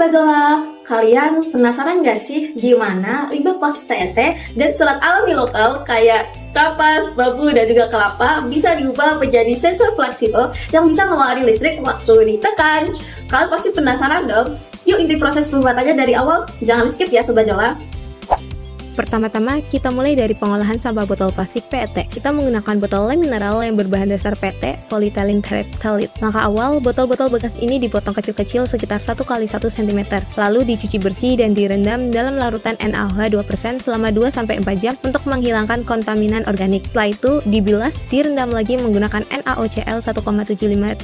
Sobat Zola, kalian penasaran gak sih gimana limbah plastik PET dan serat alami lokal kayak kapas, bambu, dan juga kelapa bisa diubah menjadi sensor fleksibel yang bisa mengeluarkan listrik waktu ditekan? Kalian pasti penasaran dong? Yuk inti proses pembuatannya dari awal, jangan skip ya Sobat Zola. Pertama-tama, kita mulai dari pengolahan sampah botol plastik PET. Kita menggunakan botol lem mineral yang berbahan dasar PET, polyethylene terephthalate. Maka awal, botol-botol bekas ini dipotong kecil-kecil sekitar 1 x 1 cm, lalu dicuci bersih dan direndam dalam larutan NaOH 2% selama 2-4 jam untuk menghilangkan kontaminan organik. Setelah itu, dibilas, direndam lagi menggunakan NaOCl 1,75%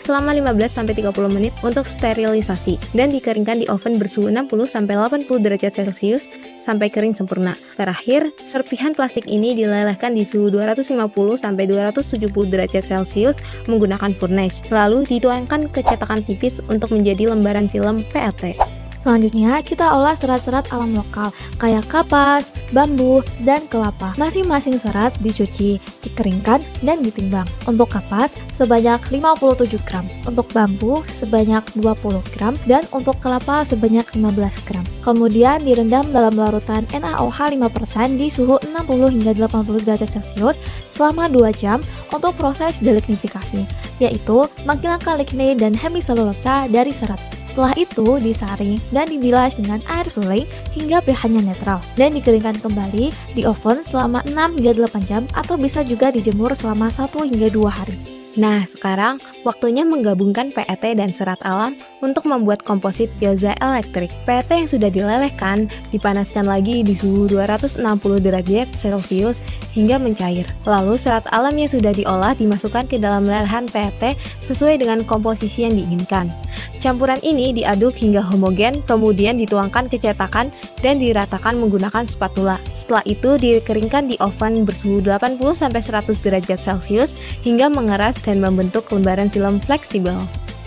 selama 15-30 menit untuk sterilisasi, dan dikeringkan di oven bersuhu 60-80 derajat Celcius sampai kering sempurna. Terakhir, serpihan plastik ini dilelehkan di suhu 250-270 derajat Celcius menggunakan furnace, lalu dituangkan ke cetakan tipis untuk menjadi lembaran film PET. Selanjutnya, kita olah serat-serat alam lokal kayak kapas, bambu, dan kelapa. Masing-masing serat dicuci, dikeringkan, dan ditimbang. Untuk kapas sebanyak 57 gram, untuk bambu sebanyak 20 gram, dan untuk kelapa sebanyak 15 gram. Kemudian direndam dalam larutan NaOH 5% di suhu 60 hingga 80 derajat Celcius selama 2 jam untuk proses delignifikasi, yaitu menghilangkan lignin dan hemiselulosa dari serat. Setelah itu disaring dan dibilas dengan air suling hingga pH-nya netral dan dikeringkan kembali di oven selama 6 hingga 8 jam atau bisa juga dijemur selama 1 hingga 2 hari. Nah, sekarang waktunya menggabungkan PET dan serat alam untuk membuat komposit piezoelektrik. PET yang sudah dilelehkan dipanaskan lagi di suhu 260 derajat Celcius hingga mencair. Lalu serat alam yang sudah diolah dimasukkan ke dalam lelehan PET sesuai dengan komposisi yang diinginkan. Campuran ini diaduk hingga homogen, kemudian dituangkan ke cetakan dan diratakan menggunakan spatula. Setelah itu dikeringkan di oven bersuhu 80-100 derajat Celcius hingga mengeras dan membentuk lembaran film fleksibel.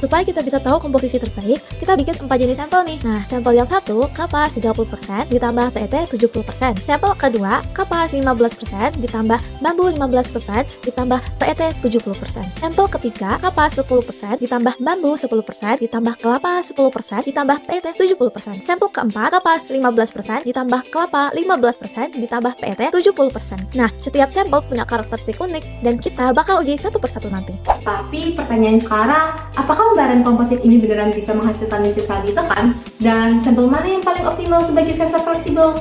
Supaya kita bisa tahu komposisi terbaik, kita bikin 4 jenis sampel nih. Nah, sampel yang satu, kapas 30% ditambah PET 70%. Sampel kedua, kapas 15% ditambah bambu 15% ditambah PET 70%. Sampel ketiga, kapas 10% ditambah bambu 10% ditambah kelapa 10% ditambah PET 70%. Sampel keempat, kapas 15% ditambah kelapa 15% ditambah PET 70%. Nah, setiap sampel punya karakteristik unik dan kita bakal uji satu persatu nanti. Tapi pertanyaan sekarang, apakah lembaran komposit ini beneran bisa menghasilkan listrik saat ditekan? Dan sampel mana yang paling optimal sebagai sensor fleksibel?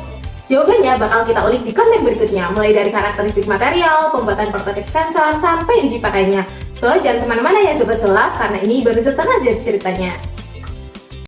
Jawabannya bakal kita ulik di konten berikutnya, mulai dari karakteristik material, pembuatan prototip sensor, sampai uji pakainya. So, jangan kemana-mana ya Sobat Zola, karena ini baru setengah dari ceritanya.